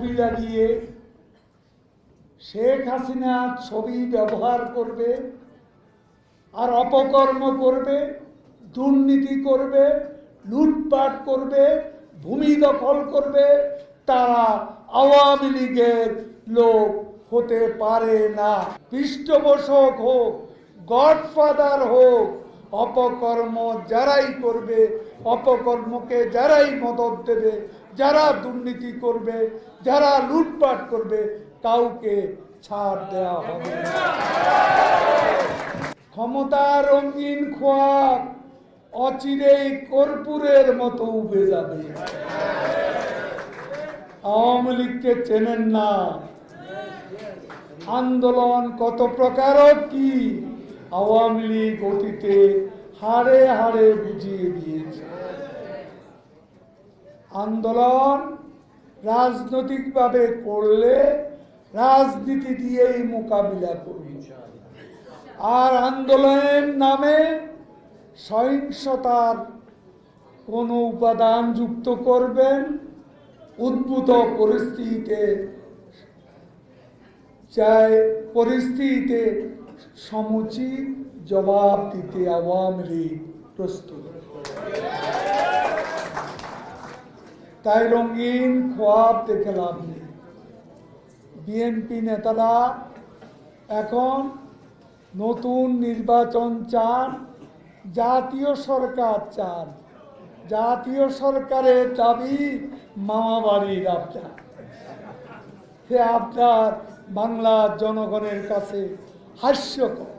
ছবি লাগিয়ে শেখ হাসিনার ছবি ব্যবহার করবে আর অপকর্ম করবে, দুর্নীতি করবে, লুটপাট করবে, ভূমি দখল করবে, তারা আওয়ামী লীগের লোক হতে পারে না। পৃষ্ঠপোষক হোক, গডফাদার হোক, অপকর্ম যারাই করবে, অপকর্মকে যারাই মদত দেবে, যারা দুর্নীতি করবে, যারা লুটপাট করবে, কাউকে ছাড় দেওয়া হবে না। ক্ষমতা রঙিন খোয়াব অচিরেই কর্পূরের মতো উবে যাবে। আওয়ামী লীগকে চেনেন না। আন্দোলন কত প্রকার কি আওয়ামী লীগ অতীতে হাড়ে হাড়ে বুঝিয়ে দিয়েছে। আন্দোলন রাজনৈতিকভাবে করলে রাজনীতি দিয়েই মোকাবিলা করবে, আর আন্দোলনের নামে সহিংসতার কোন উপাদান যুক্ত করবেন, উদ্ভূত পরিস্থিতিতে সমুচিত জবাব দিতে আওয়ামী লীগ প্রস্তুত। তাই রঙিন খোয়াব দেখে লাভ নেই। বিএনপি নেতারা এখন নতুন নির্বাচন চান, জাতীয় সরকার চান। জাতীয় সরকারের দাবি মামাবাড়ির আবদার। সে আবদার বাংলার জনগণের কাছে হাস্যকর।